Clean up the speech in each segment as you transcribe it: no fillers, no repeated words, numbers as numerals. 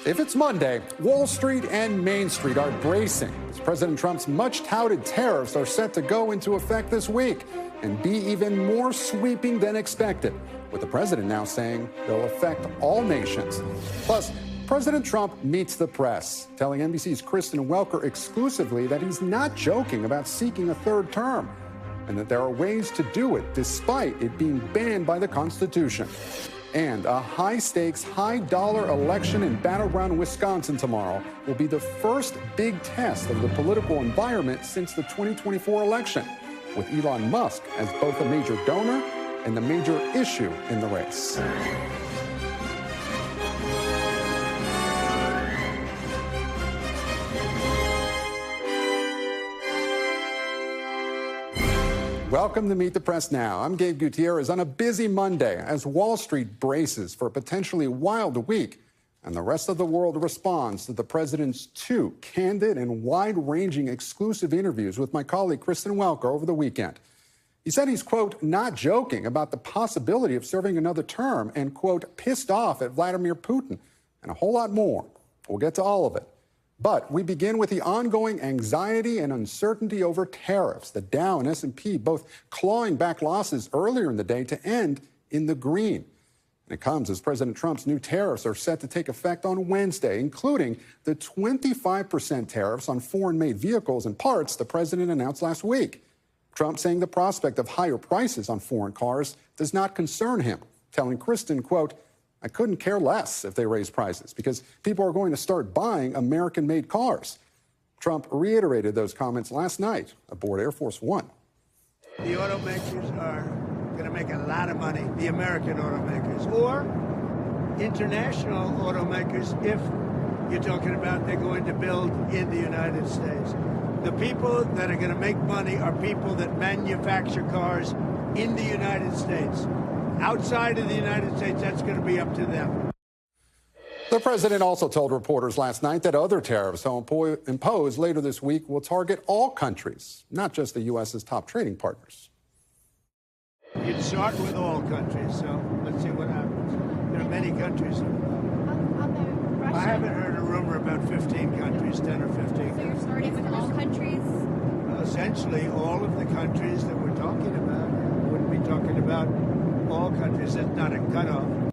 If it's Monday, Wall Street and Main Street are bracing as President Trump's much-touted tariffs are set to go into effect this week and be even more sweeping than expected, with the president now saying they'll affect all nations. Plus, President Trump meets the press, telling NBC's Kristen Welker exclusively that he's not joking about seeking a third term and that there are ways to do it despite it being banned by the Constitution. And a high-stakes, high-dollar election in battleground Wisconsin tomorrow will be the first big test of the political environment since the 2024 election, with Elon Musk as both a major donor and the major issue in the race. Welcome to Meet the Press Now. I'm Gabe Gutierrez on a busy Monday as Wall Street braces for a potentially wild week and the rest of the world responds to the president's two candid and wide-ranging exclusive interviews with my colleague Kristen Welker over the weekend. He said he's, quote, not joking about the possibility of serving another term and, quote, pissed off at Vladimir Putin and a whole lot more. We'll get to all of it. But we begin with the ongoing anxiety and uncertainty over tariffs. The Dow and S&P both clawing back losses earlier in the day to end in the green. And it comes as President Trump's new tariffs are set to take effect on Wednesday, including the 25% tariffs on foreign-made vehicles and parts the president announced last week. Trump saying the prospect of higher prices on foreign cars does not concern him, telling Kristen, quote, I couldn't care less if they raise prices because people are going to start buying American-made cars. Trump reiterated those comments last night aboard Air Force One. The automakers are going to make a lot of money, the American automakers, or international automakers if you're talking about they're going to build in the United States. The people that are going to make money are people that manufacture cars in the United States. Outside of the United States, that's going to be up to them. The president also told reporters last night that other tariffs he'll impose later this week will target all countries, not just the U.S.'s top trading partners. You'd start with all countries, so let's see what happens. There are many countries. I haven't heard a rumor about 15 countries, 10 or 15 countries. So you're starting with all countries? Well, essentially, all of the countries that we're talking about. We wouldn't be talking about all countries. It's not a cutoff.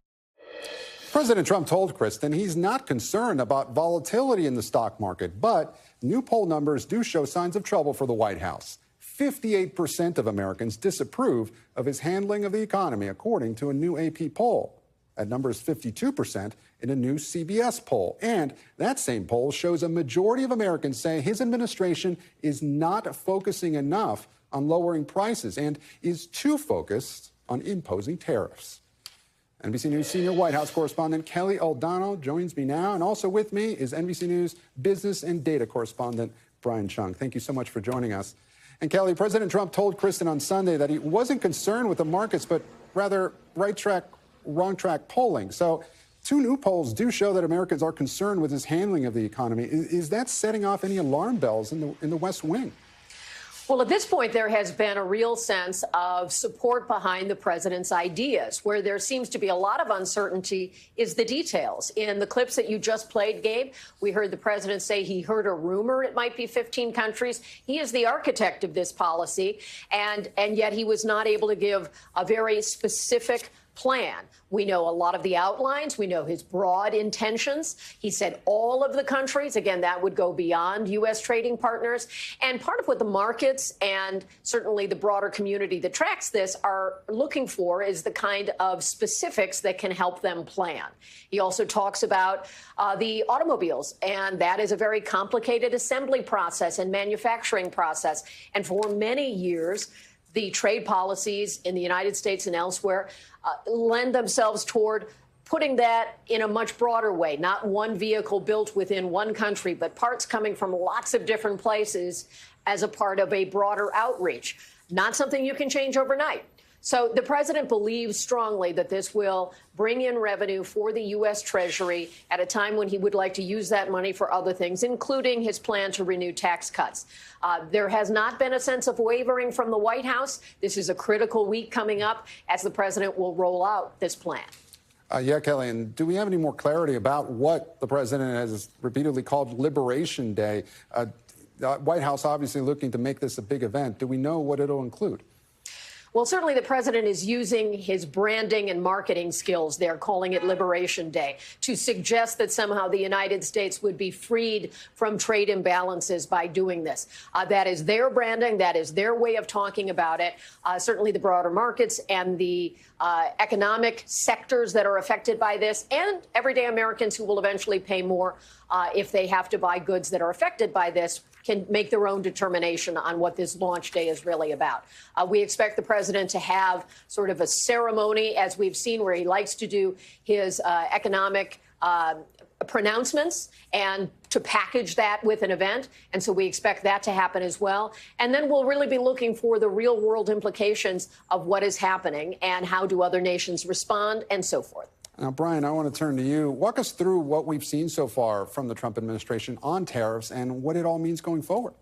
President Trump told Kristen he's not concerned about volatility in the stock market, but new poll numbers do show signs of trouble for the White House. 58% of Americans disapprove of his handling of the economy, according to a new AP poll. That number is 52% in a new CBS poll. And that same poll shows a majority of Americans say his administration is not focusing enough on lowering prices and is too focused on imposing tariffs. NBC News senior White House correspondent Kelly O'Donnell joins me now, and also with me is NBC News business and data correspondent Brian Chung. Thank you so much for joining us. And Kelly, President Trump told Kristen on Sunday that he wasn't concerned with the markets, but rather right track, wrong track polling. So two new polls do show that Americans are concerned with his handling of the economy. Is that setting off any alarm bells in the West Wing? Well, at this point, there has been a real sense of support behind the president's ideas. Where there seems to be a lot of uncertainty is the details. In the clips that you just played, Gabe, we heard the president say he heard a rumor it might be 15 countries. He is the architect of this policy, and yet he was not able to give a very specific plan. We know a lot of the outlines. We know his broad intentions. He said all of the countries. Again, that would go beyond U.S. trading partners. And part of what the markets and certainly the broader community that tracks this are looking for is the kind of specifics that can help them plan. He also talks about the automobiles, and that is a very complicated assembly process and manufacturing process. And for many years, the trade policies in the United States and elsewhere lend themselves toward putting that in a much broader way, not one vehicle built within one country, but parts coming from lots of different places as a part of a broader outreach. Not something you can change overnight. So the president believes strongly that this will bring in revenue for the U.S. Treasury at a time when he would like to use that money for other things, including his plan to renew tax cuts. There has not been a sense of wavering from the White House. This is a critical week coming up as the president will roll out this plan. Yeah, Kelly, and do we have any more clarity about what the president has repeatedly called Liberation Day? The White House obviously looking to make this a big event. Do we know what it'll include? Well, certainly the president is using his branding and marketing skills there, calling it Liberation Day, to suggest that somehow the United States would be freed from trade imbalances by doing this. That is their branding. That is their way of talking about it. Certainly the broader markets and the economic sectors that are affected by this, and everyday Americans who will eventually pay more if they have to buy goods that are affected by this, can make their own determination on what this launch day is really about. We expect the president to have sort of a ceremony, as we've seen, where he likes to do his economic pronouncements and to package that with an event. And so we expect that to happen as well. And then we'll really be looking for the real world implications of what is happening and how do other nations respond and so forth. Now, Brian, I want to turn to you. Walk us through what we've seen so far from the Trump administration on tariffs and what it all means going forward.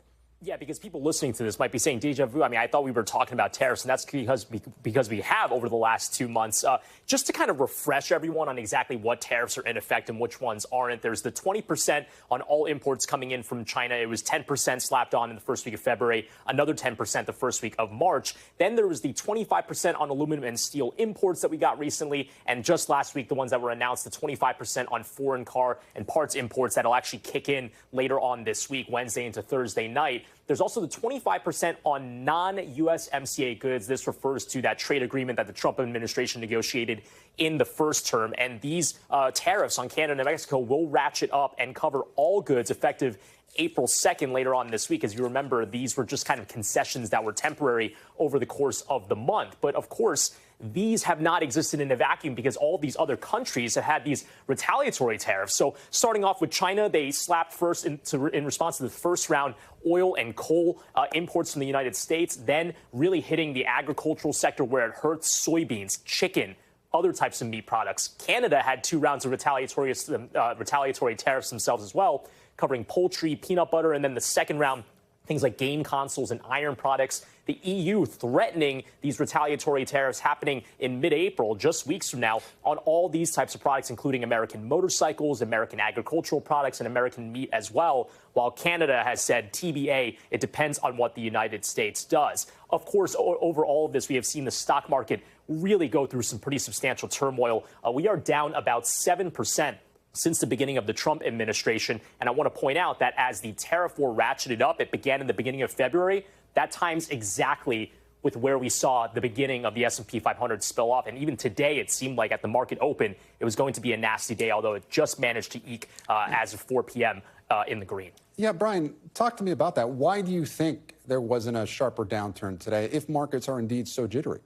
Yeah, because people listening to this might be saying deja vu. I mean, I thought we were talking about tariffs, and that's because we have over the last 2 months. Just to kind of refresh everyone on exactly what tariffs are in effect and which ones aren't. There's the 20% on all imports coming in from China. It was 10% slapped on in the first week of February, another 10% the first week of March. Then there was the 25% on aluminum and steel imports that we got recently. And just last week, the ones that were announced, the 25% on foreign car and parts imports that'll actually kick in later on this week, Wednesday into Thursday night. There's also the 25% on non-USMCA goods. This refers to that trade agreement that the Trump administration negotiated in the first term. And these tariffs on Canada and Mexico will ratchet up and cover all goods effective April 2nd later on this week. As you remember, these were just kind of concessions that were temporary over the course of the month. But of course, these have not existed in a vacuum because all these other countries have had these retaliatory tariffs. So starting off with China, they slapped first in response to the first round oil and coal imports from the United States, then really hitting the agricultural sector where it hurts soybeans, chicken, other types of meat products. Canada had 2 rounds of retaliatory tariffs themselves as well, covering poultry, peanut butter, and then the second round, things like game consoles and iron products. The EU threatening these retaliatory tariffs happening in mid-April, just weeks from now, on all these types of products, including American motorcycles, American agricultural products, and American meat as well, while Canada has said, TBA, it depends on what the United States does. Of course, over all of this, we have seen the stock market really go through some pretty substantial turmoil. We are down about 7% since the beginning of the Trump administration. And I want to point out that as the tariff war ratcheted up, it began in the beginning of February. That times exactly with where we saw the beginning of the S&P 500 spill off. And even today, it seemed like at the market open, it was going to be a nasty day, although it just managed to eke as of 4 p.m. In the green. Yeah, Brian, talk to me about that. Why do you think there wasn't a sharper downturn today if markets are indeed so jittery?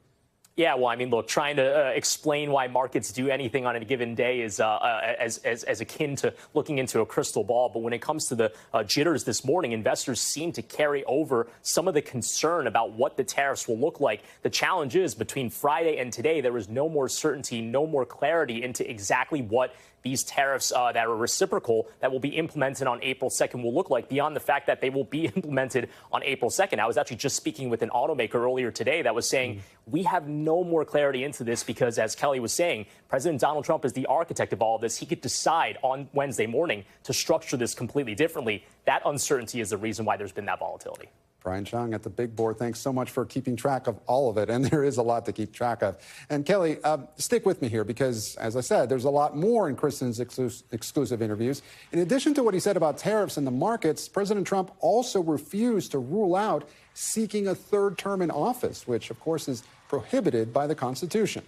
Yeah, well, I mean, look, trying to explain why markets do anything on a given day is as akin to looking into a crystal ball. But when it comes to the jitters this morning, investors seem to carry over some of the concern about what the tariffs will look like. The challenge is between Friday and today, there is no more certainty, no more clarity into exactly what these tariffs that are reciprocal that will be implemented on April 2nd will look like, beyond the fact that they will be implemented on April 2nd. I was actually just speaking with an automaker earlier today that was saying we have no more clarity into this because, as Kelly was saying, President Donald Trump is the architect of all of this. He could decide on Wednesday morning to structure this completely differently. That uncertainty is the reason why there's been that volatility. Brian Chung at the Big Board, thanks so much for keeping track of all of it. And there is a lot to keep track of. And Kelly, stick with me here because, as I said, there's a lot more in Kristen's exclusive interviews. In addition to what he said about tariffs and the markets, President Trump also refused to rule out seeking a third term in office, which, of course, is prohibited by the Constitution.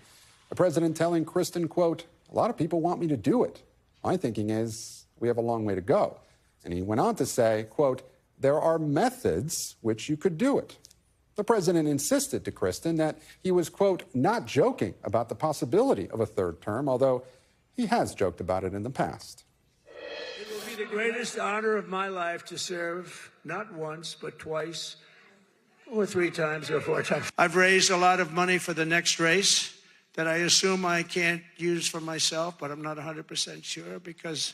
The president telling Kristen, quote, "A lot of people want me to do it. My thinking is we have a long way to go." And he went on to say, quote, "There are methods which you could do it." The president insisted to Kristen that he was, quote, "not joking about the possibility of a third term," although he has joked about it in the past. It will be the greatest honor of my life to serve not once, but twice, or 3 times, or 4 times. I've raised a lot of money for the next race that I assume I can't use for myself, but I'm not 100% sure because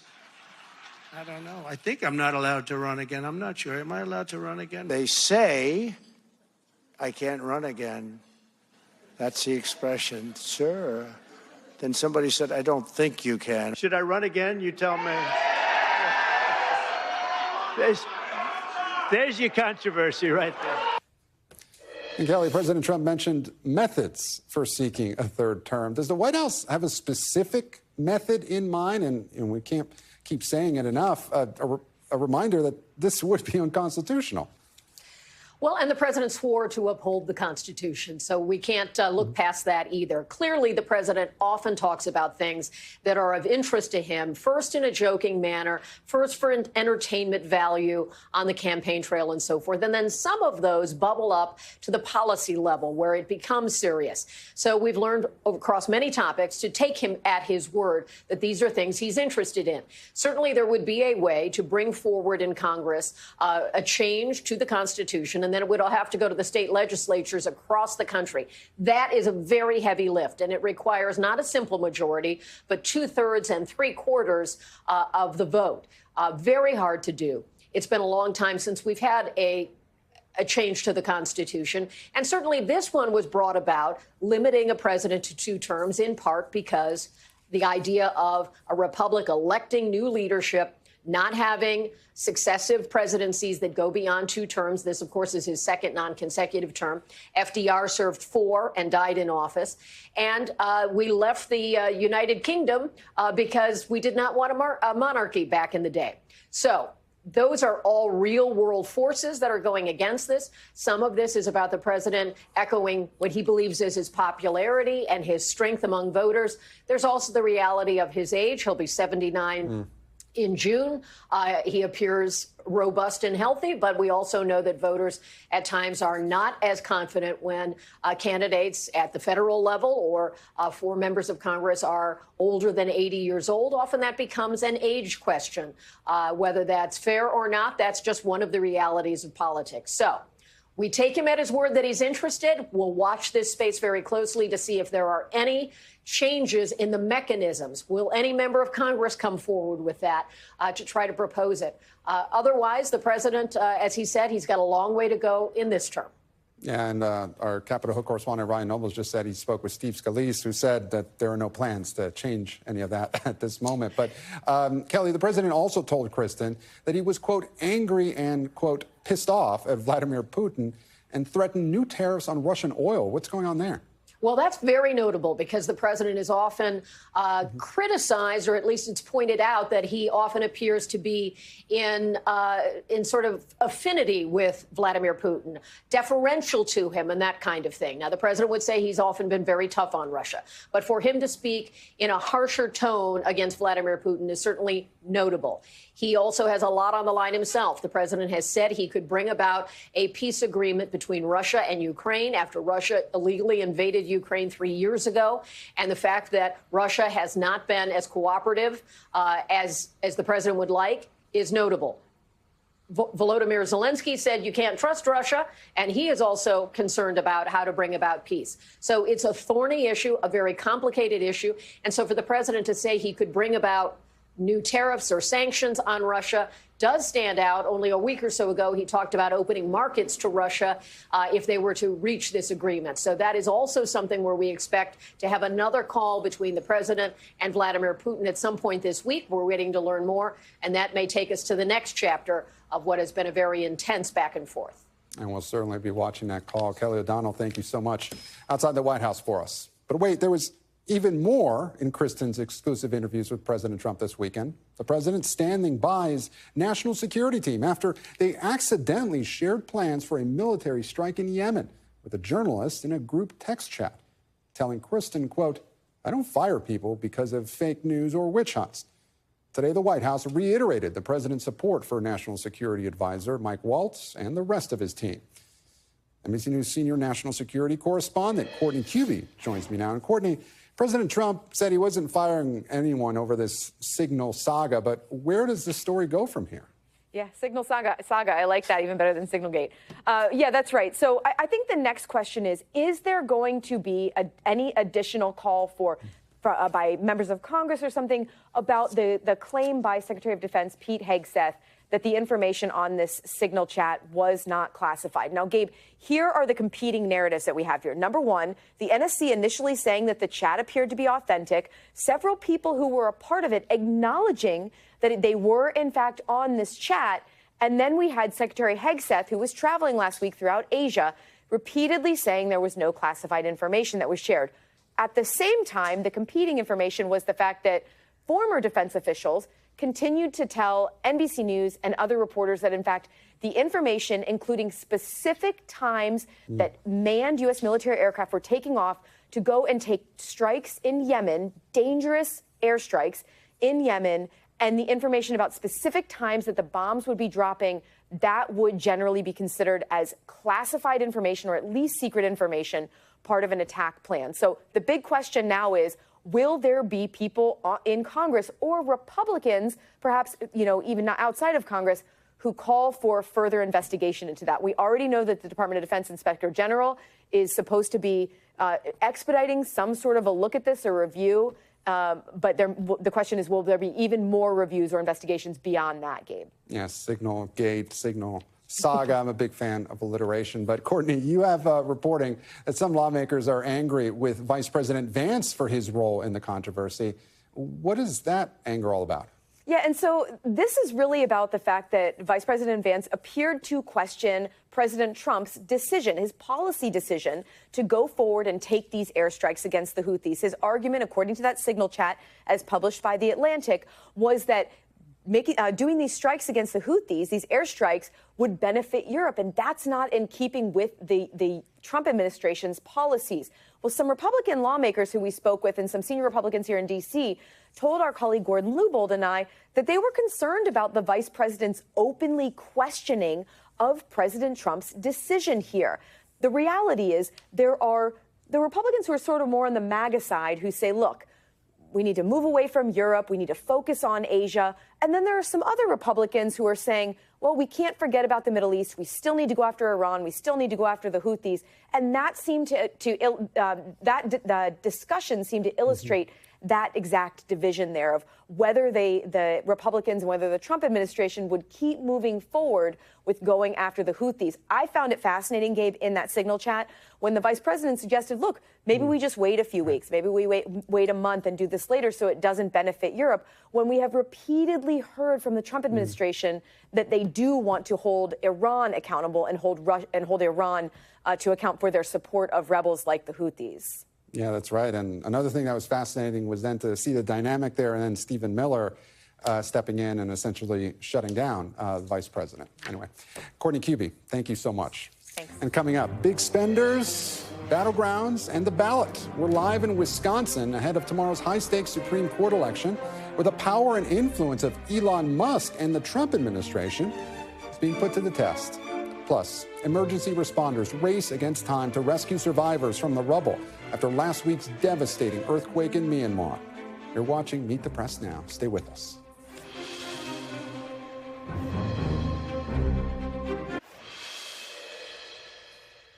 I don't know. I think I'm not allowed to run again. I'm not sure. Am I allowed to run again? They say I can't run again. That's the expression. Sir, Then somebody said, I don't think you can. Should I run again? You tell me. There's your controversy right there. And Kelly, President Trump mentioned methods for seeking a third term. Does the White House have a specific method in mind? And we can't keep saying it enough, a reminder that this would be unconstitutional. Well, and the president swore to uphold the Constitution, so we can't look past that either. Clearly, the president often talks about things that are of interest to him, first in a joking manner, first for entertainment value on the campaign trail and so forth. And then some of those bubble up to the policy level where it becomes serious. So we've learned across many topics to take him at his word that these are things he's interested in. Certainly, there would be a way to bring forward in Congress a change to the Constitution, and then it would have to go to the state legislatures across the country. That is a very heavy lift, and it requires not a simple majority, but 2/3 and 3/4 of the vote. Very hard to do. It's been a long time since we've had a change to the Constitution. And certainly this one was brought about limiting a president to 2 terms, in part because the idea of a republic electing new leadership, not having successive presidencies that go beyond 2 terms. This, of course, is his second non-consecutive term. FDR served 4 and died in office. And we left the United Kingdom because we did not want a monarchy back in the day. So those are all real world forces that are going against this. Some of this is about the president echoing what he believes is his popularity and his strength among voters. There's also the reality of his age. He'll be 79 in June. He appears robust and healthy, but we also know that voters at times are not as confident when candidates at the federal level or 4 members of Congress are older than 80 years old. Often that becomes an age question. Whether that's fair or not, that's just one of the realities of politics. So we take him at his word that he's interested. We'll watch this space very closely to see if there are any changes in the mechanisms. Will any member of Congress come forward with that to try to propose it? Otherwise, the president, as he said, he's got a long way to go in this term. Yeah, and our Capitol Hill correspondent Ryan Nobles just said he spoke with Steve Scalise, who said that there are no plans to change any of that at this moment. But Kelly, the president also told Kristen that he was, quote, angry and, quote, pissed off at Vladimir Putin and threatened new tariffs on Russian oil. What's going on there? Well, that's very notable because the president is often criticized, or at least it's pointed out that he often appears to be in sort of affinity with Vladimir Putin, deferential to him and that kind of thing. Now, the president would say he's often been very tough on Russia, but for him to speak in a harsher tone against Vladimir Putin is certainly notable. He also has a lot on the line himself. The president has said he could bring about a peace agreement between Russia and Ukraine after Russia illegally invaded Ukraine 3 years ago. And the fact that Russia has not been as cooperative as the president would like is notable. Volodymyr Zelensky said you can't trust Russia, and he is also concerned about how to bring about peace. So it's a thorny issue, a very complicated issue. And so for the president to say he could bring about new tariffs or sanctions on Russia does stand out. Only a week or so ago, he talked about opening markets to Russia if they were to reach this agreement. So that is also something where we expect to have another call between the president and Vladimir Putin at some point this week. We're waiting to learn more, and that may take us to the next chapter of what has been a very intense back and forth. And we'll certainly be watching that call. Kelly O'Donnell, thank you so much outside the White House for us. But wait, there was even more in Kristen's exclusive interviews with President Trump this weekend. The president standing by his national security team after they accidentally shared plans for a military strike in Yemen with a journalist in a group text chat, telling Kristen, quote, I don't fire people because of fake news or witch hunts. Today, the White House reiterated the president's support for National Security Advisor Mike Waltz and the rest of his team. NBC News senior national security correspondent Courtney Cubey joins me now. And Courtney, President Trump said he wasn't firing anyone over this Signal saga, but where does this story go from here? Yeah, Signal saga. I like that even better than Signalgate. Yeah, that's right. So I think the next question is there going to be any additional call by members of Congress or something about the claim by Secretary of Defense Pete Hegseth that the information on this Signal chat was not classified. Now, Gabe, here are the competing narratives that we have here. Number one, the NSC initially saying that the chat appeared to be authentic. Several people who were a part of it acknowledging that they were, in fact, on this chat. And then we had Secretary Hegseth, who was traveling last week throughout Asia, repeatedly saying there was no classified information that was shared. At the same time, the competing information was the fact that former defense officials continued to tell NBC News and other reporters that, in fact, the information, including specific times that manned U.S. military aircraft were taking off to go and take strikes in Yemen, dangerous airstrikes in Yemen, and the information about specific times that the bombs would be dropping, that would generally be considered as classified information or at least secret information, part of an attack plan. So the big question now is, will there be people in Congress or Republicans, perhaps, even not outside of Congress, who call for further investigation into that? We already know that the Department of Defense Inspector General is supposed to be expediting some sort of a look at this or review. But the question is, will there be even more reviews or investigations beyond that, Gabe? Yes, Signal Gate, Signal Saga. I'm a big fan of alliteration. But Courtney, you have reporting that some lawmakers are angry with Vice President Vance for his role in the controversy. What is that anger all about? Yeah, and so this is really about the fact that Vice President Vance appeared to question President Trump's decision, his policy decision, to go forward and take these airstrikes against the Houthis. His argument, according to that Signal chat, as published by The Atlantic, was that doing these strikes against the Houthis, these airstrikes, would benefit Europe, and that's not in keeping with the Trump administration's policies. Well, some Republican lawmakers who we spoke with and some senior Republicans here in D.C. told our colleague Gordon Lubold and I that they were concerned about the vice president's openly questioning of President Trump's decision here. The reality is there are the Republicans who are sort of more on the MAGA side who say, look, we need to move away from Europe. We need to focus on Asia. And then there are some other Republicans who are saying, well, we can't forget about the Middle East. We still need to go after Iran. We still need to go after the Houthis. And that seemed that discussion seemed to illustrate that exact division there of whether the Republicans and whether the Trump administration would keep moving forward with going after the Houthis. I found it fascinating, Gabe, in that Signal chat when the vice president suggested, look, maybe we just wait a few weeks. Maybe we wait a month and do this later so it doesn't benefit Europe, when we have repeatedly heard from the Trump administration that they do want to hold Iran accountable and hold Iran to account for their support of rebels like the Houthis. Yeah, that's right. And another thing that was fascinating was then to see the dynamic there and then Stephen Miller stepping in and essentially shutting down the vice president. Anyway, Courtney Cubie, thank you so much. Thanks. And coming up, big spenders, battlegrounds, and the ballot. We're live in Wisconsin ahead of tomorrow's high-stakes Supreme Court election, where the power and influence of Elon Musk and the Trump administration is being put to the test. Plus, emergency responders race against time to rescue survivors from the rubble after last week's devastating earthquake in Myanmar. You're watching Meet the Press Now. Stay with us.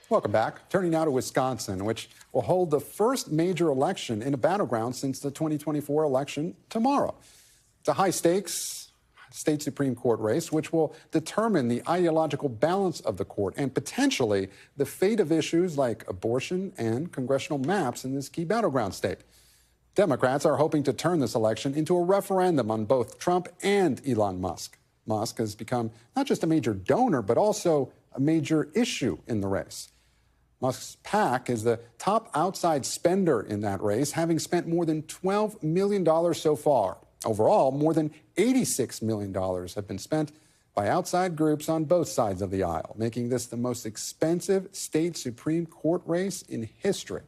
Welcome back. Turning now to Wisconsin, which will hold the first major election in a battleground since the 2024 election tomorrow. It's a high-stakes state Supreme Court race, which will determine the ideological balance of the court and potentially the fate of issues like abortion and congressional maps in this key battleground state. Democrats are hoping to turn this election into a referendum on both Trump and Elon Musk. Musk has become not just a major donor, but also a major issue in the race. Musk's PAC is the top outside spender in that race, having spent more than $12 million so far. Overall, more than $86 million have been spent by outside groups on both sides of the aisle, making this the most expensive state Supreme Court race in history.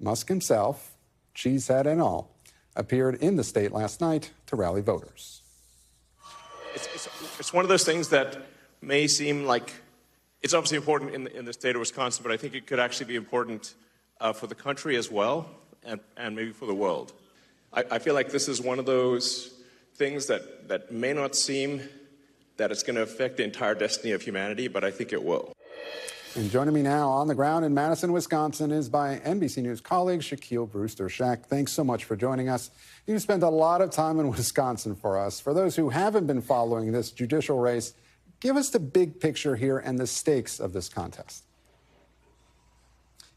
Musk himself, cheesehead and all, appeared in the state last night to rally voters. It's one of those things that may seem like it's obviously important in the state of Wisconsin, but I think it could actually be important for the country as well, and maybe for the world. I feel like this is one of those things that may not seem that it's going to affect the entire destiny of humanity, but I think it will. And joining me now on the ground in Madison, Wisconsin is my NBC News colleague, Shaquille Brewster. Shaq, thanks so much for joining us. You spent a lot of time in Wisconsin for us. For those who haven't been following this judicial race, give us the big picture here and the stakes of this contest.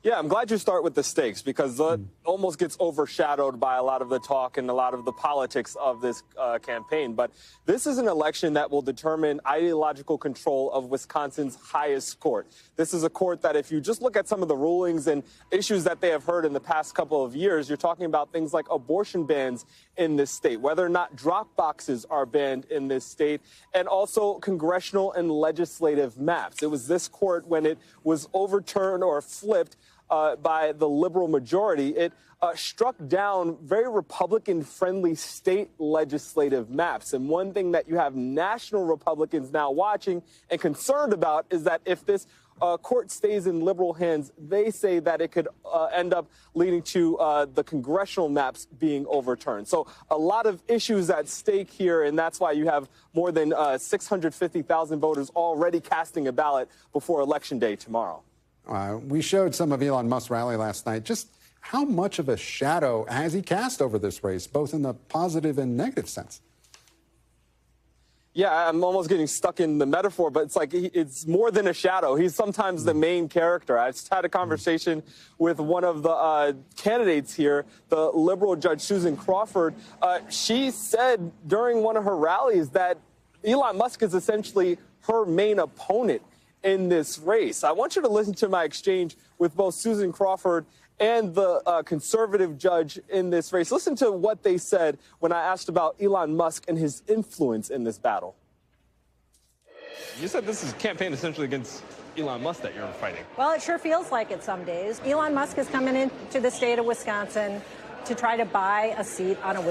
Yeah, I'm glad you start with the stakes because it almost gets overshadowed by a lot of the talk and a lot of the politics of this campaign. But this is an election that will determine ideological control of Wisconsin's highest court. This is a court that if you just look at some of the rulings and issues that they have heard in the past couple of years, you're talking about things like abortion bans in this state, whether or not drop boxes are banned in this state, and also congressional and legislative maps. It was this court when it was overturned or flipped by the liberal majority, it struck down very Republican-friendly state legislative maps. And one thing that you have national Republicans now watching and concerned about is that if this court stays in liberal hands, they say that it could end up leading to the congressional maps being overturned. So a lot of issues at stake here, and that's why you have more than 650,000 voters already casting a ballot before Election Day tomorrow. We showed some of Elon Musk's rally last night. Just how much of a shadow has he cast over this race, both in the positive and negative sense? Yeah, I'm almost getting stuck in the metaphor, but it's like it's more than a shadow. He's sometimes the main character. I just had a conversation with one of the candidates here, the liberal judge Susan Crawford. She said during one of her rallies that Elon Musk is essentially her main opponent in this race. I want you to listen to my exchange with both Susan Crawford and the conservative judge in this race. Listen to what they said when I asked about Elon Musk and his influence in this battle. You said this is a campaign essentially against Elon Musk that you're fighting. Well, it sure feels like it some days. Elon Musk is coming into the state of Wisconsin to try to buy a seat on the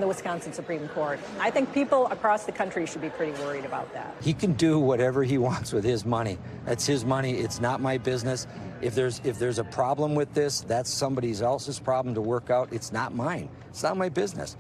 Wisconsin Supreme Court. I think people across the country should be pretty worried about that. He can do whatever he wants with his money. That's his money. It's not my business. If there's a problem with this, that's somebody else's problem to work out. It's not mine. It's not my business.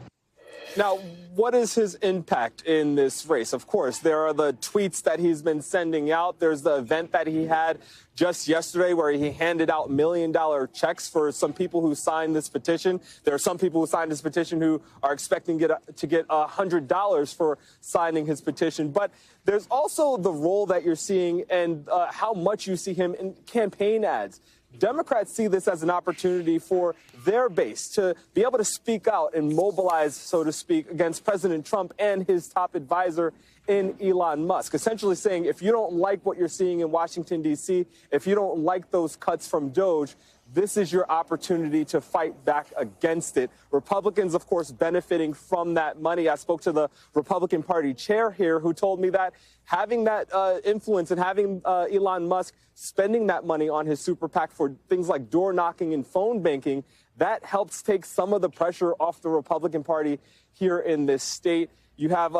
Now, what is his impact in this race? Of course, there are the tweets that he's been sending out. There's the event that he had just yesterday where he handed out $1 million checks for some people who signed this petition. There are some people who signed this petition who are expecting to get $100 for signing his petition. But there's also the role that you're seeing and how much you see him in campaign ads. Democrats see this as an opportunity for their base to be able to speak out and mobilize, so to speak, against President Trump and his top advisor in Elon Musk, essentially saying if you don't like what you're seeing in Washington, D.C., if you don't like those cuts from DOJ, this is your opportunity to fight back against it. Republicans, of course, benefiting from that money. I spoke to the Republican Party chair here who told me that having that influence and having Elon Musk spending that money on his super PAC for things like door knocking and phone banking, that helps take some of the pressure off the Republican Party here in this state. You have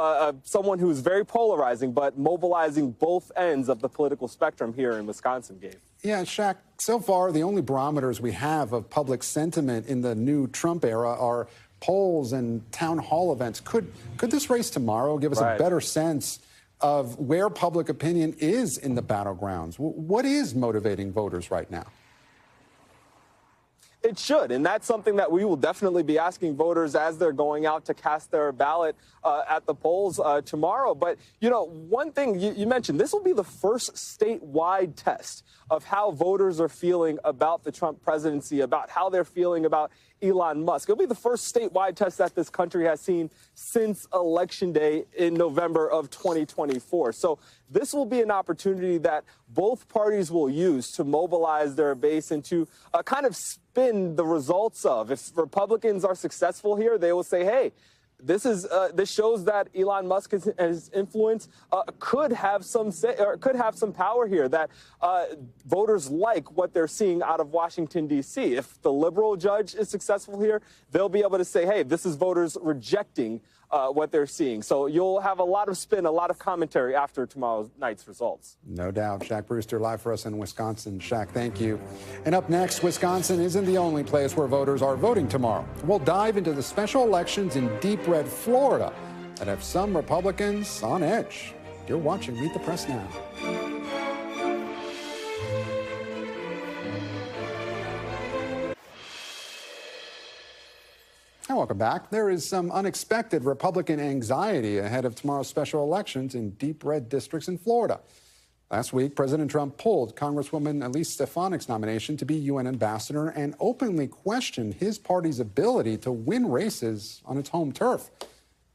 someone who's very polarizing, but mobilizing both ends of the political spectrum here in Wisconsin, Gabe. Yeah, Shaq, so far the only barometers we have of public sentiment in the new Trump era are polls and town hall events. Could this race tomorrow give us a better sense of where public opinion is in the battlegrounds? What is motivating voters right now? It should, and that's something that we will definitely be asking voters as they're going out to cast their ballot at the polls tomorrow. But, you know, one thing you mentioned, this will be the first statewide test of how voters are feeling about the Trump presidency, about how they're feeling about Elon Musk. It'll be the first statewide test that this country has seen since Election Day in November of 2024. So this will be an opportunity that both parties will use to mobilize their base and to kind of spin the results of. If Republicans are successful here, they will say, hey, this shows that Elon Musk and his influence could have some power here, that voters like what they're seeing out of Washington, D.C. If the liberal judge is successful here, they'll be able to say, hey, this is voters rejecting what they're seeing. So you'll have a lot of spin, a lot of commentary after tomorrow night's results. No doubt. Shaq Brewster live for us in Wisconsin. Shaq, thank you. And up next, Wisconsin isn't the only place where voters are voting tomorrow. We'll dive into the special elections in deep red Florida that have some Republicans on edge. You're watching Meet the Press Now. welcome back. There is some unexpected Republican anxiety ahead of tomorrow's special elections in deep red districts in Florida. Last week, President Trump pulled Congresswoman Elise Stefanik's nomination to be UN ambassador and openly questioned his party's ability to win races on its home turf.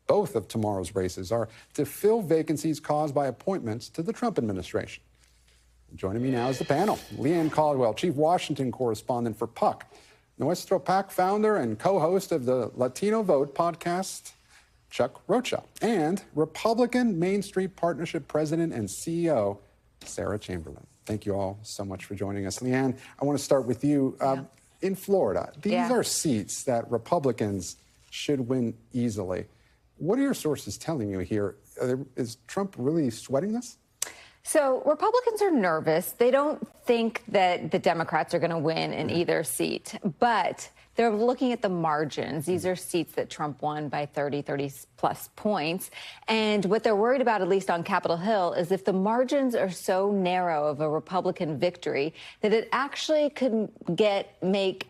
Both of tomorrow's races are to fill vacancies caused by appointments to the Trump administration. Joining me now is the panel. Leanne Caldwell, Chief Washington Correspondent for Puck, Nuestro PAC founder and co-host of the Latino Vote podcast, Chuck Rocha, and Republican Main Street Partnership President and CEO, Sarah Chamberlain. Thank you all so much for joining us. Leanne, I want to start with you. In Florida, these are seats that Republicans should win easily. What are your sources telling you here? Is Trump really sweating this? So Republicans are nervous. They don't think that the Democrats are going to win in either seat, but they're looking at the margins. These are seats that Trump won by 30 plus points. And what they're worried about, at least on Capitol Hill, is if the margins are so narrow of a Republican victory that it actually could make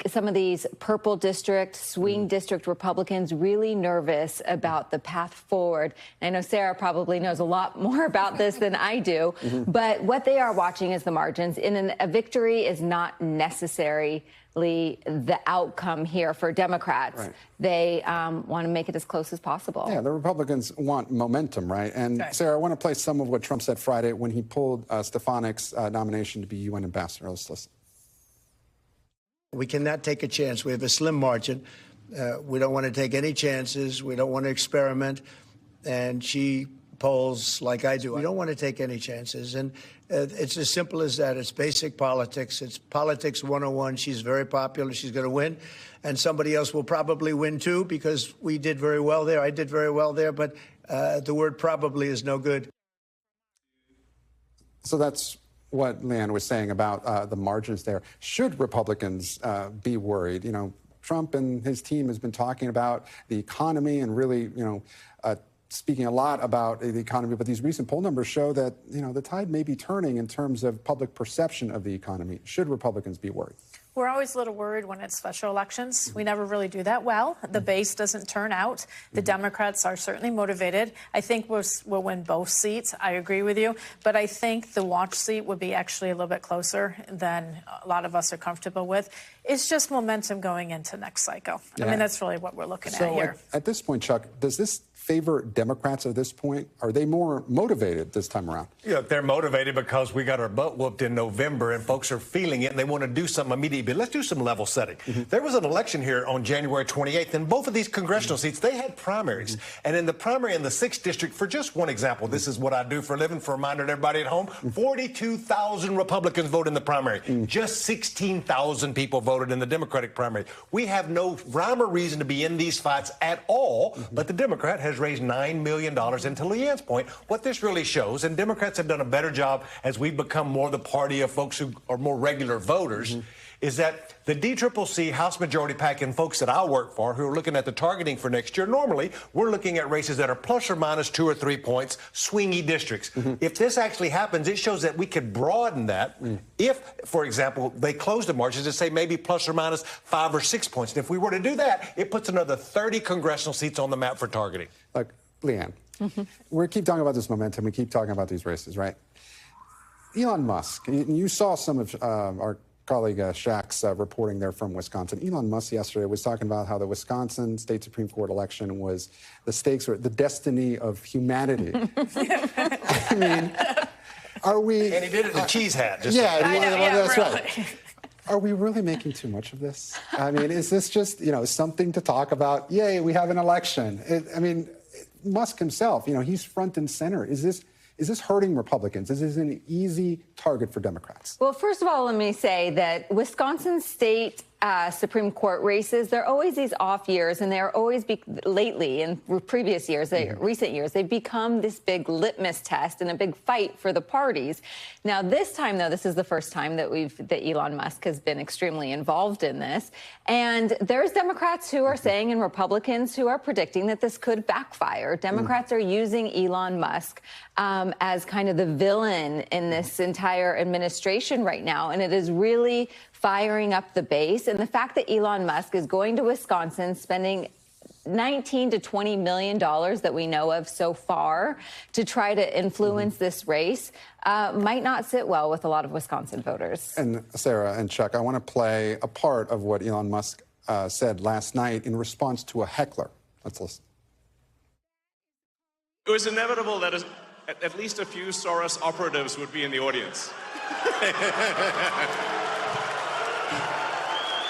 some of these purple district, swing district Republicans really nervous about the path forward. And I know Sarah probably knows a lot more about this than I do, but what they are watching is the margins. And a victory is not necessarily the outcome here for Democrats. Right. They want to make it as close as possible. Yeah, the Republicans want momentum, right? And Sarah, I want to play some of what Trump said Friday when he pulled Stefanik's nomination to be UN ambassador. Let's listen. We cannot take a chance. We have a slim margin. We don't want to take any chances. We don't want to experiment. And she polls like I do. We don't want to take any chances. And it's as simple as that. It's basic politics. It's politics 101. She's very popular. She's going to win. And somebody else will probably win, too, because we did very well there. I did very well there. But the word probably is no good. So that's what Leanne was saying about the margins there. Should Republicans be worried? You know, Trump and his team has been talking about the economy and really, speaking a lot about the economy, but these recent poll numbers show that, the tide may be turning in terms of public perception of the economy. Should Republicans be worried? We're always a little worried when it's special elections. We never really do that well. The base doesn't turn out. The Democrats are certainly motivated. I think we'll win both seats. I agree with you. But I think the watch seat would be actually a little bit closer than a lot of us are comfortable with. It's just momentum going into next cycle. Yeah. I mean, that's really what we're looking at here. At this point, Chuck, does this favor Democrats at this point? Are they more motivated this time around? Yeah, they're motivated because we got our butt whooped in November and folks are feeling it and they want to do something immediately. But let's do some level setting. There was an election here on January 28th, and both of these congressional seats, they had primaries. And in the primary in the 6th district, for just one example, this is what I do for a living, for a reminder to everybody at home, 42,000 Republicans voted in the primary. Just 16,000 people voted in the Democratic primary. We have no rhyme or reason to be in these fights at all, but the Democrat has raised $9 million. And to Leanne's point, what this really shows, and Democrats have done a better job as we've become more the party of folks who are more regular voters, is that the DCCC House Majority PAC and folks that I work for who are looking at the targeting for next year, normally we're looking at races that are plus or minus 2 or 3 points, swingy districts. If this actually happens, it shows that we could broaden that if, for example, they close the margins and say maybe plus or minus 5 or 6 points. And if we were to do that, it puts another 30 congressional seats on the map for targeting. Look, Leanne, we keep talking about this momentum. We keep talking about these races, right? Elon Musk, and you saw some of our colleague Shaq's reporting there from Wisconsin. Elon Musk yesterday was talking about how the Wisconsin State Supreme Court election was, the stakes were the destiny of humanity. I mean, are we... And he did it in a cheese hat. Just that's really. Right. Are we really making too much of this? I mean, is this just, something to talk about? Yay, we have an election. Musk himself, he's front and center. Is this hurting Republicans? Is this an easy target for Democrats? Well, first of all, let me say that Wisconsin State Supreme Court races, there are always these off years, and they're always lately in previous years, recent years, they've become this big litmus test and a big fight for the parties. Now, this time, though, this is the first time that Elon Musk has been extremely involved in this. And there's Democrats who are saying and Republicans who are predicting that this could backfire. Democrats are using Elon Musk as kind of the villain in this entire administration right now. And it is really firing up the base. And the fact that Elon Musk is going to Wisconsin, spending $19 to $20 million that we know of so far to try to influence this race might not sit well with a lot of Wisconsin voters. And Sarah and Chuck, I want to play a part of what Elon Musk said last night in response to a heckler. Let's listen. It was inevitable that at least a few Soros operatives would be in the audience.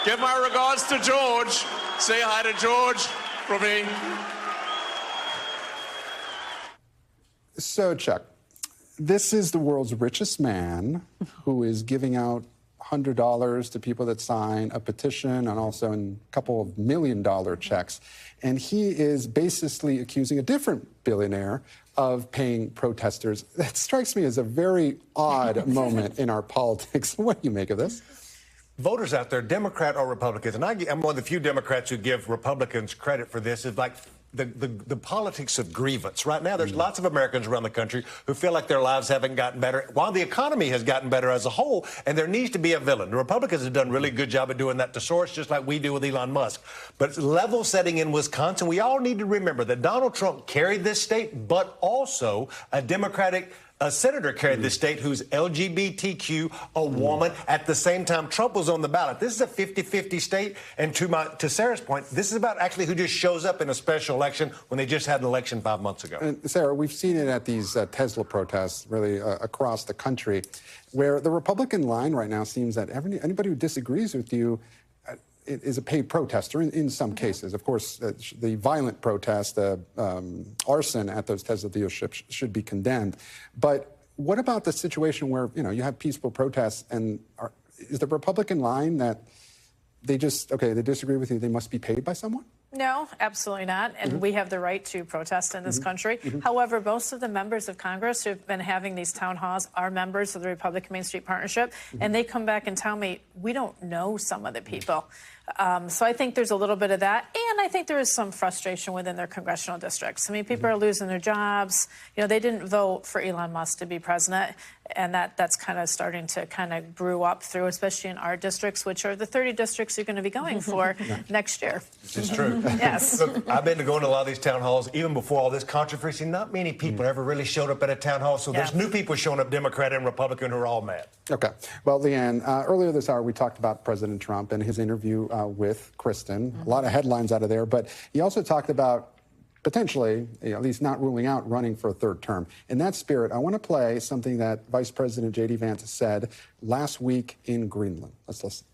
Give my regards to George. Say hi to George from me. So, Chuck, this is the world's richest man who is giving out $100 to people that sign a petition and also a couple of $1 million checks. And he is basically accusing a different billionaire of paying protesters. That strikes me as a very odd moment in our politics. What do you make of this? Voters out there, Democrat or Republicans, and I'm one of the few Democrats who give Republicans credit for this, is like the politics of grievance. Right now, there's lots of Americans around the country who feel like their lives haven't gotten better, while the economy has gotten better as a whole, and there needs to be a villain. The Republicans have done a really good job of doing that to Soros, just like we do with Elon Musk. But level setting in Wisconsin, we all need to remember that Donald Trump carried this state, but also a Democratic senator carried this state who's LGBTQ, a woman. At the same time, Trump was on the ballot. This is a 50-50 state. And to Sarah's point, this is about actually who just shows up in a special election when they just had an election 5 months ago. And Sarah, we've seen it at these Tesla protests really across the country, where the Republican line right now seems that anybody who disagrees with you is a paid protester in some cases. Of course, the violent protest, arson at those Tesla dealerships should be condemned. But what about the situation where, you have peaceful protests and is the Republican line that they disagree with you, they must be paid by someone? No, absolutely not. And we have the right to protest in this country. However, most of the members of Congress who've been having these town halls are members of the Republican Main Street Partnership. And they come back and tell me, we don't know some of the people. So I think there's a little bit of that. And I think there is some frustration within their congressional districts. I mean, people are losing their jobs. They didn't vote for Elon Musk to be president. And that's kind of starting to kind of brew up through, especially in our districts, which are the 30 districts you're going to be going for next year. This is true. Yes. Look, I've been to going to a lot of these town halls, even before all this controversy. Not many people ever really showed up at a town hall. So there's new people showing up, Democrat and Republican, who are all mad. Okay. Well, Leanne, earlier this hour, we talked about President Trump and his interview with Kristen. A lot of headlines out of there. But he also talked about potentially, at least not ruling out, running for a third term. In that spirit, I want to play something that Vice President J.D. Vance said last week in Greenland. Let's listen.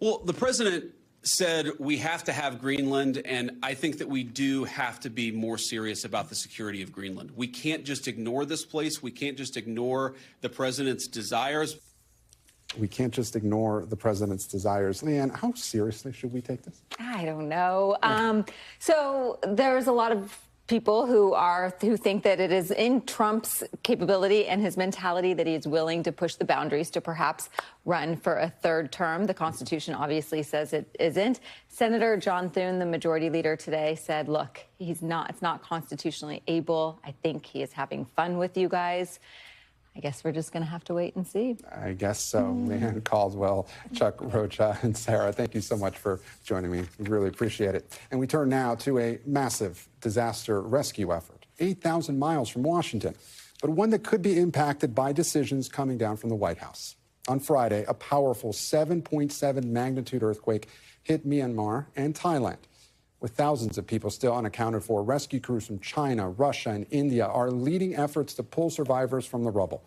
Well, the president said we have to have Greenland, and I think that we do have to be more serious about the security of Greenland. We can't just ignore this place. We can't just ignore the president's desires. We can't just ignore the president's desires. Leanne, how seriously should we take this? I don't know. So there's a lot of people who think that it is in Trump's capability and his mentality that he is willing to push the boundaries to perhaps run for a third term. The Constitution obviously says it isn't. Senator John Thune, the majority leader today, said, look, it's not constitutionally able. I think he is having fun with you guys. I guess we're just going to have to wait and see. I guess so. Leanne Caldwell, Chuck Rocha, and Sarah, thank you so much for joining me. We really appreciate it. And we turn now to a massive disaster rescue effort, 8,000 miles from Washington, but one that could be impacted by decisions coming down from the White House. On Friday, a powerful 7.7 magnitude earthquake hit Myanmar and Thailand. With thousands of people still unaccounted for, rescue crews from China, Russia, and India are leading efforts to pull survivors from the rubble.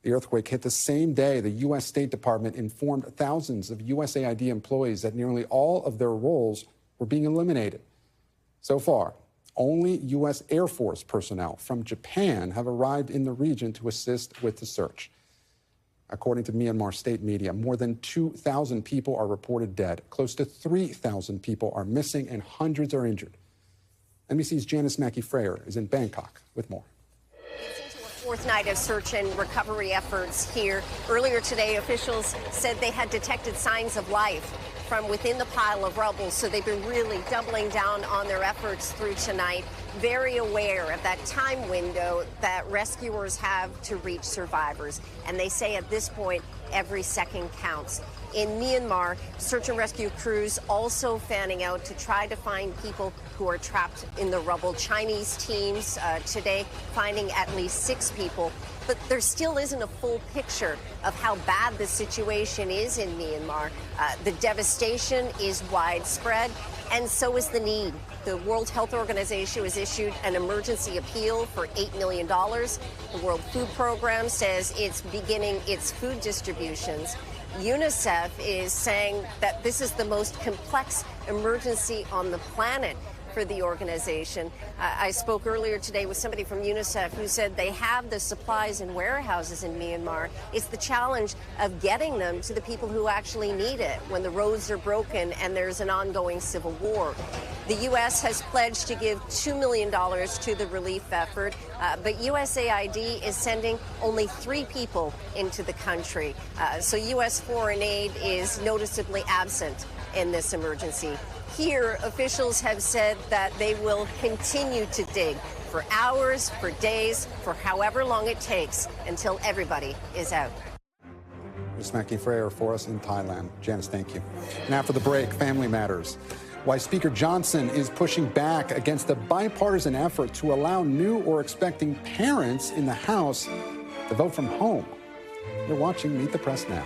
The earthquake hit the same day the U.S. State Department informed thousands of USAID employees that nearly all of their roles were being eliminated. So far, only U.S. Air Force personnel from Japan have arrived in the region to assist with the search. According to Myanmar state media, more than 2,000 people are reported dead. Close to 3,000 people are missing and hundreds are injured. NBC's Janice Mackey-Frayer is in Bangkok with more. It's into a fourth night of search and recovery efforts here. Earlier today, officials said they had detected signs of life from within the pile of rubble, so they've been really doubling down on their efforts through tonight. very aware of that time window that rescuers have to reach survivors. And they say at this point, every second counts. In Myanmar, search and rescue crews also fanning out to try to find people who are trapped in the rubble. Chinese teams today finding at least 6 people. But there still isn't a full picture of how bad the situation is in Myanmar. The devastation is widespread, and so is the need. The World Health Organization has issued an emergency appeal for $8 million. The World Food Program says it's beginning its food distributions. UNICEF is saying that this is the most complex emergency on the planet for the organization. I spoke earlier today with somebody from UNICEF who said they have the supplies in warehouses in Myanmar. It's the challenge of getting them to the people who actually need it when the roads are broken and there's an ongoing civil war. The U.S. has pledged to give $2 million to the relief effort, but USAID is sending only 3 people into the country. So U.S. foreign aid is noticeably absent in this emergency. Here, officials have said that they will continue to dig for hours, for days, for however long it takes until everybody is out. Ms. Mackie Freyer for us in Thailand. Janice, thank you. And after the break, Family Matters. Why Speaker Johnson is pushing back against the bipartisan effort to allow new or expecting parents in the House to vote from home. You're watching Meet the Press Now.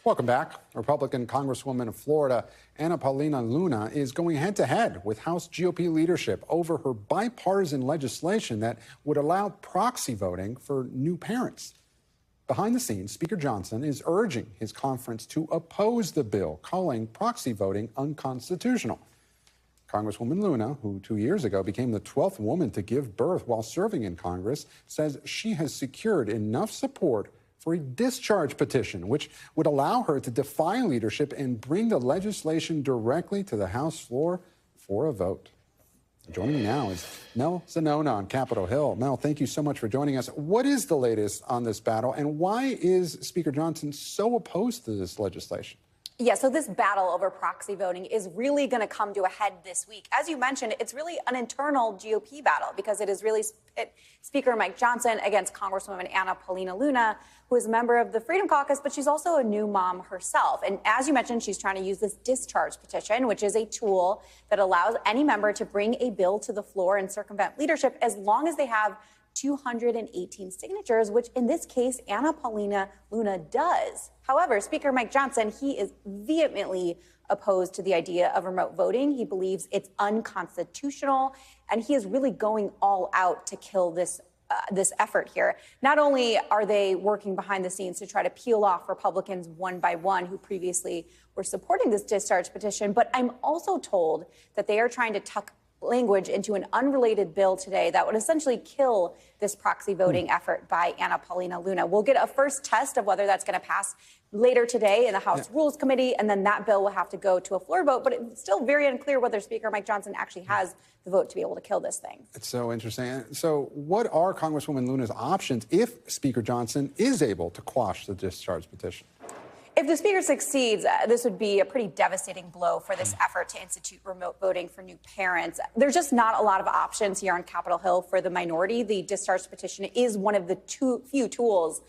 Welcome back. Republican Congresswoman of Florida, Ana Paulina Luna, is going head-to-head with House GOP leadership over her bipartisan legislation that would allow proxy voting for new parents. Behind the scenes, Speaker Johnson is urging his conference to oppose the bill, calling proxy voting unconstitutional. Congresswoman Luna, who 2 years ago became the 12th woman to give birth while serving in Congress, says she has secured enough support for a discharge petition, which would allow her to defy leadership and bring the legislation directly to the House floor for a vote. Joining me now is Mel Zanona on Capitol Hill. Mel, thank you so much for joining us. What is the latest on this battle, and why is Speaker Johnson so opposed to this legislation? Yeah, so this battle over proxy voting is really going to come to a head this week. As you mentioned, it's really an internal GOP battle because it is really Speaker Mike Johnson against Congresswoman Ana Paulina Luna, who is a member of the Freedom Caucus, but she's also a new mom herself. And as you mentioned, she's trying to use this discharge petition, which is a tool that allows any member to bring a bill to the floor and circumvent leadership as long as they have 218 signatures, which in this case, Ana Paulina Luna does. However, Speaker Mike Johnson, he is vehemently opposed to the idea of remote voting. He believes it's unconstitutional, and he is really going all out to kill this effort here. Not only are they working behind the scenes to try to peel off Republicans one by one who previously were supporting this discharge petition, but I'm also told that they are trying to tuck language into an unrelated bill today that would essentially kill this proxy voting effort by Ana Paulina Luna. We'll get a first test of whether that's going to pass later today in the House Rules Committee, and then that bill will have to go to a floor vote. But it's still very unclear whether Speaker Mike Johnson actually has the vote to be able to kill this thing. It's so interesting. So what are Congresswoman Luna's options if Speaker Johnson is able to quash the discharge petition? If the Speaker succeeds, this would be a pretty devastating blow for this effort to institute remote voting for new parents. There's just not a lot of options here on Capitol Hill for the minority. The discharge petition is one of the few tools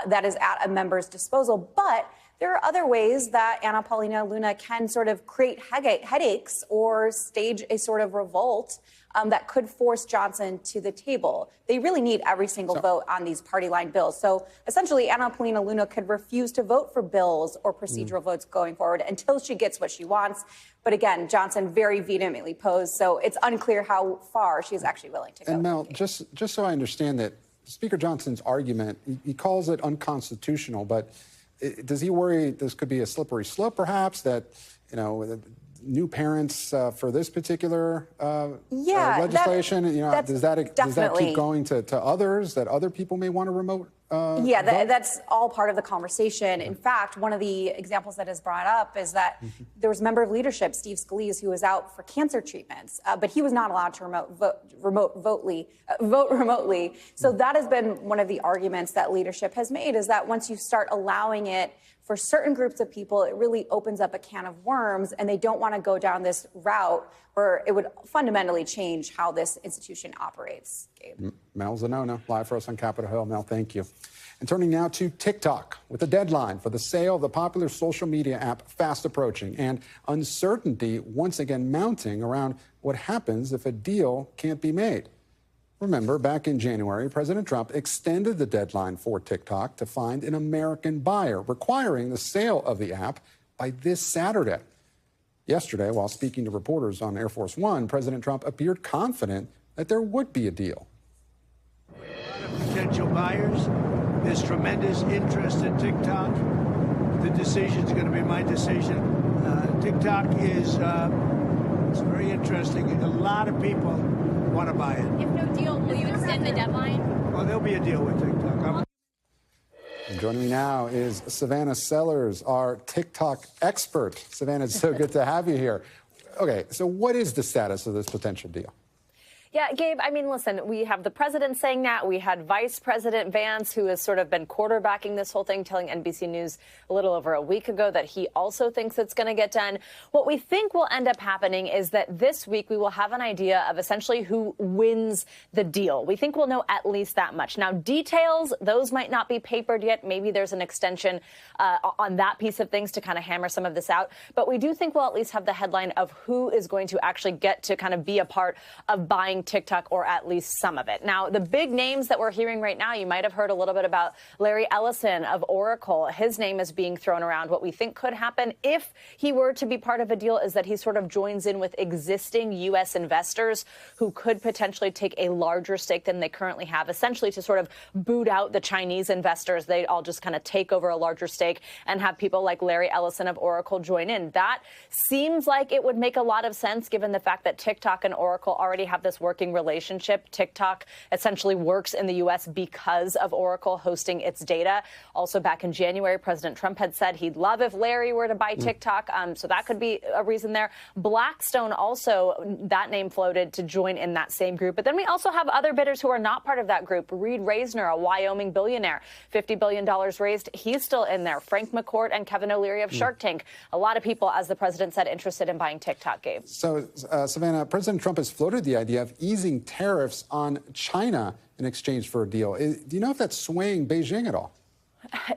that is at a member's disposal. But there are other ways that Ana Paulina Luna can sort of create headaches or stage a sort of revolt that could force Johnson to the table. They really need every single vote on these party line bills. So essentially, Ana Paulina Luna could refuse to vote for bills or procedural votes going forward until she gets what she wants. But again, Johnson very vehemently opposed. So it's unclear how far she is actually willing to go. And Mel, just so I understand that Speaker Johnson's argument, he calls it unconstitutional, but does he worry this could be a slippery slope, perhaps, that, new parents for this particular legislation, does that keep going to others, that other people may want to remote that's all part of the conversation. In fact, one of the examples that is brought up is that there was a member of leadership, Steve Scalise, who was out for cancer treatments, but he was not allowed to vote remotely. So that has been one of the arguments that leadership has made, is that once you start allowing it for certain groups of people, it really opens up a can of worms, and they don't want to go down this route where it would fundamentally change how this institution operates. Gabe. Mel Zanona, live for us on Capitol Hill. Mel, thank you. And turning now to TikTok, with the deadline for the sale of the popular social media app fast approaching and uncertainty once again mounting around what happens if a deal can't be made. Remember, back in January, President Trump extended the deadline for TikTok to find an American buyer, requiring the sale of the app by this Saturday. Yesterday, while speaking to reporters on Air Force One, President Trump appeared confident that there would be a deal. A lot of potential buyers. There's tremendous interest in TikTok. The decision's going to be my decision. TikTok is it's very interesting. A lot of people want to buy it. If no deal, will you extend the deadline? Well, there'll be a deal with TikTok. And joining me now is Savannah Sellers, our TikTok expert. Savannah, it's so good to have you here. Okay, so what is the status of this potential deal? Yeah, Gabe, I mean, listen, we have the president saying that. We had Vice President Vance, who has sort of been quarterbacking this whole thing, telling NBC News a little over a week ago that he also thinks it's going to get done. What we think will end up happening is that this week we will have an idea of essentially who wins the deal. We think we'll know at least that much. Now, details, those might not be papered yet. Maybe there's an extension on that piece of things to kind of hammer some of this out. But we do think we'll at least have the headline of who is going to actually get to kind of be a part of buying TikTok, or at least some of it. Now, the big names that we're hearing right now, you might have heard a little bit about Larry Ellison of Oracle. His name is being thrown around. What we think could happen if he were to be part of a deal is that he sort of joins in with existing U.S. investors who could potentially take a larger stake than they currently have, essentially to sort of boot out the Chinese investors. They'd all just kind of take over a larger stake and have people like Larry Ellison of Oracle join in. That seems like it would make a lot of sense given the fact that TikTok and Oracle already have this working relationship. TikTok essentially works in the U.S. because of Oracle hosting its data. Also, back in January, President Trump had said he'd love if Larry were to buy TikTok. So that could be a reason there. Blackstone also, that name floated to join in that same group. But then we also have other bidders who are not part of that group. Reed Reisner, a Wyoming billionaire, $50 billion raised. He's still in there. Frank McCourt and Kevin O'Leary of Shark Tank. A lot of people, as the president said, interested in buying TikTok, Gabe. So, Savannah, President Trump has floated the idea of easing tariffs on China in exchange for a deal. Do you know if that's swaying Beijing at all?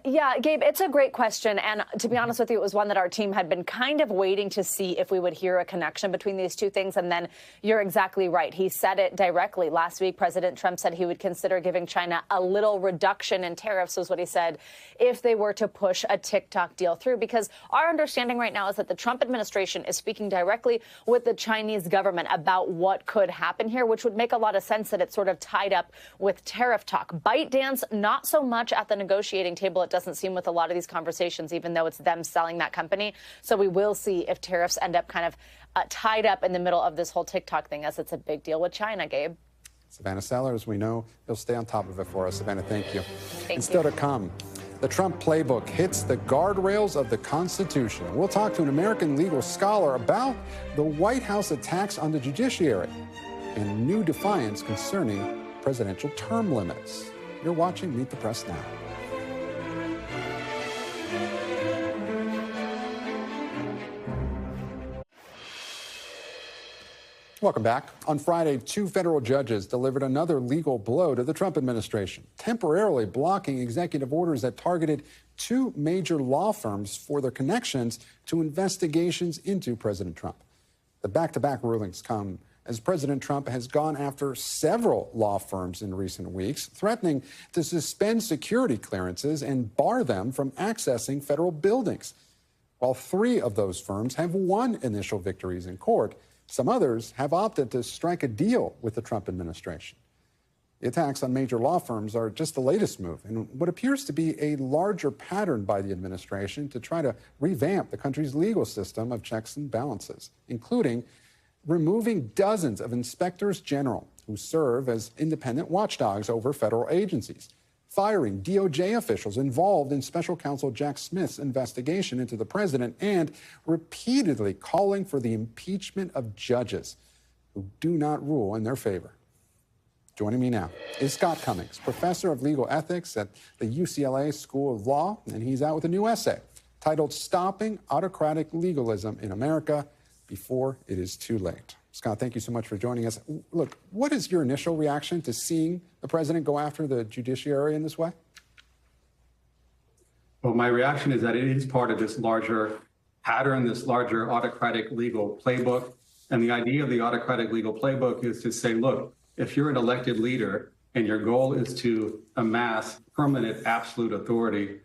Yeah, Gabe, it's a great question. And to be honest with you, it was one that our team had been kind of waiting to see if we would hear a connection between these two things. And then you're exactly right. He said it directly. Last week, President Trump said he would consider giving China a little reduction in tariffs, was what he said, if they were to push a TikTok deal through. Because our understanding right now is that the Trump administration is speaking directly with the Chinese government about what could happen here, which would make a lot of sense that it's sort of tied up with tariff talk. ByteDance, not so much at the negotiating table, it doesn't seem, with a lot of these conversations, even though it's them selling that company. So we will see if tariffs end up kind of tied up in the middle of this whole TikTok thing, as it's a big deal with China, Gabe. Savannah Sellers, we know you'll stay on top of it for us. Savannah, thank you. And still to come, the Trump playbook hits the guardrails of the Constitution. We'll talk to an American legal scholar about the White House attacks on the judiciary and new defiance concerning presidential term limits. You're watching Meet the Press Now. Welcome back. On Friday, 2 federal judges delivered another legal blow to the Trump administration, temporarily blocking executive orders that targeted 2 major law firms for their connections to investigations into President Trump. The back-to-back rulings come as President Trump has gone after several law firms in recent weeks, threatening to suspend security clearances and bar them from accessing federal buildings. While 3 of those firms have won initial victories in court, some others have opted to strike a deal with the Trump administration. The attacks on major law firms are just the latest move in what appears to be a larger pattern by the administration to try to revamp the country's legal system of checks and balances, including removing dozens of inspectors general who serve as independent watchdogs over federal agencies, firing DOJ officials involved in special counsel Jack Smith's investigation into the president, and repeatedly calling for the impeachment of judges who do not rule in their favor. Joining me now is Scott Cummings, professor of legal ethics at the UCLA School of Law, and he's out with a new essay titled Stopping Autocratic Legalism in America Before It Is Too Late. Scott, thank you so much for joining us. Look, what is your initial reaction to seeing the president go after the judiciary in this way? Well, my reaction is that it is part of this larger pattern, this larger autocratic legal playbook. And the idea of the autocratic legal playbook is to say, look, if you're an elected leader and your goal is to amass permanent absolute authority,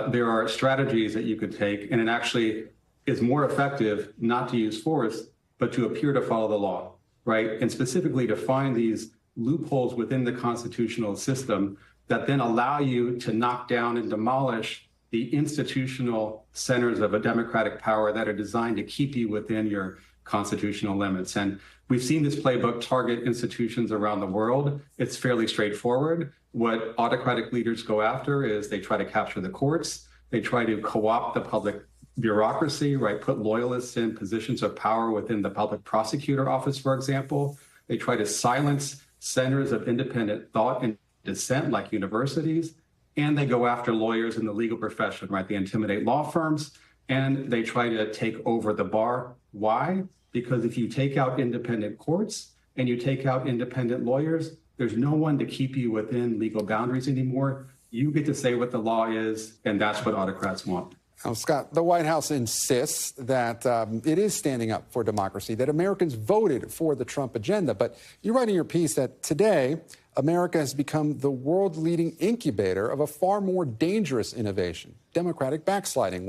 there are strategies that you could take, and it actually is more effective not to use force, but to appear to follow the law, right? And specifically to find these loopholes within the constitutional system that then allow you to knock down and demolish the institutional centers of a democratic power that are designed to keep you within your constitutional limits. And we've seen this playbook target institutions around the world. It's fairly straightforward. What autocratic leaders go after is they try to capture the courts. They try to co-opt the public bureaucracy, right? Put loyalists in positions of power within the public prosecutor office, for example. They try to silence centers of independent thought and dissent like universities. And they go after lawyers in the legal profession, right? They intimidate law firms and they try to take over the bar. Why? Because if you take out independent courts and you take out independent lawyers, there's no one to keep you within legal boundaries anymore. You get to say what the law is, and that's what autocrats want. Now, Scott, the White House insists that it is standing up for democracy, that Americans voted for the Trump agenda. But you write in your piece that today, America has become the world-leading incubator of a far more dangerous innovation, democratic backsliding,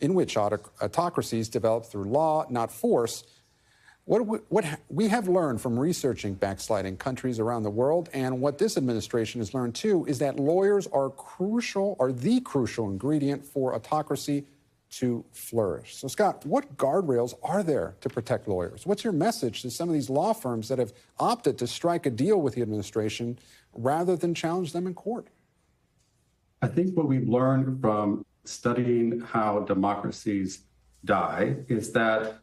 in which autocracies develop through law, not force. What we have learned from researching backsliding countries around the world, and what this administration has learned too, is that lawyers are the crucial ingredient for autocracy to flourish. So, Scott, what guardrails are there to protect lawyers? What's your message to some of these law firms that have opted to strike a deal with the administration rather than challenge them in court? I think what we've learned from studying how democracies die is that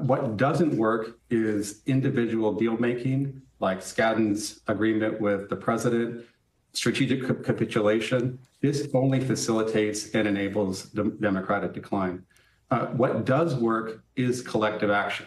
what doesn't work is individual deal making, like Skadden's agreement with the president, strategic capitulation. This only facilitates and enables democratic decline. What does work is collective action,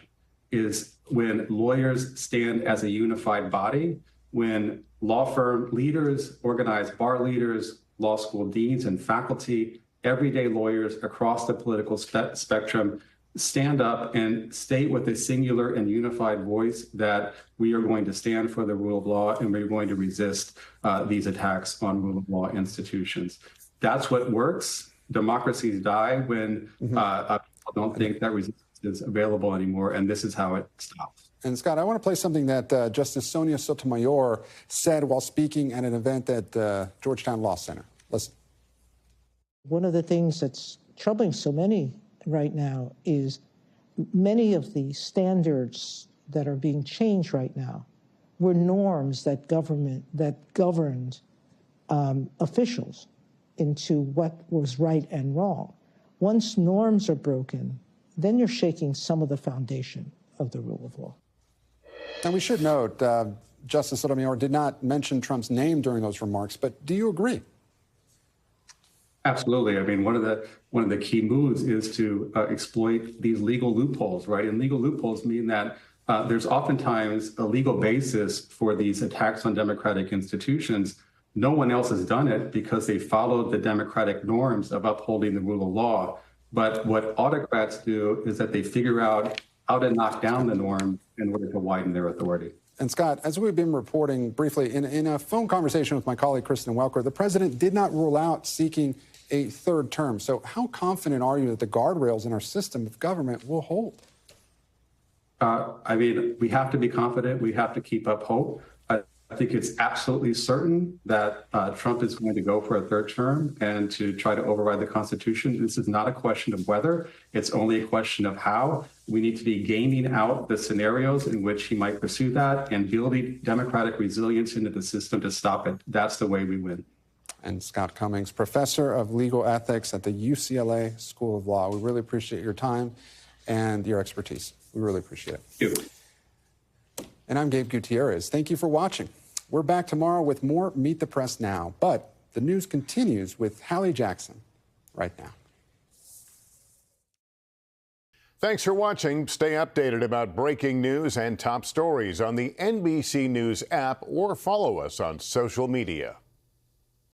is when lawyers stand as a unified body, when law firm leaders, organized bar leaders, law school deans and faculty, everyday lawyers across the political spectrum stand up and state with a singular and unified voice that we are going to stand for the rule of law and we're going to resist these attacks on rule of law institutions. That's what works. Democracies die when people don't think that resistance is available anymore, and this is how it stops. And Scott, I want to play something that Justice Sonia Sotomayor said while speaking at an event at Georgetown Law Center. Listen. One of the things that's troubling so many right now is many of the standards that are being changed right now were norms that governed officials into what was right and wrong. Once norms are broken, then you're shaking some of the foundation of the rule of law. Now, we should note, Justice Sotomayor did not mention Trump's name during those remarks, but do you agree? Absolutely. I mean, one of the key moves is to exploit these legal loopholes, right? And legal loopholes mean that there's oftentimes a legal basis for these attacks on democratic institutions. No one else has done it because they followed the democratic norms of upholding the rule of law. But what autocrats do is that they figure out how to knock down the norm in order to widen their authority. And Scott, as we've been reporting briefly in a phone conversation with my colleague Kristen Welker, the president did not rule out seeking a third term. So how confident are you that the guardrails in our system of government will hold? I mean, we have to be confident. We have to keep up hope. I think it's absolutely certain that Trump is going to go for a third term and to try to override the Constitution. This is not a question of whether, it's only a question of how. We need to be gaming out the scenarios in which he might pursue that and building democratic resilience into the system to stop it. That's the way we win. And Scott Cummings, professor of legal ethics at the UCLA School of Law. We really appreciate your time and your expertise. We really appreciate it. Thank you. And I'm Gabe Gutierrez. Thank you for watching. We're back tomorrow with more Meet the Press Now, but the news continues with Hallie Jackson right now. Thanks for watching. Stay updated about breaking news and top stories on the NBC News app or follow us on social media.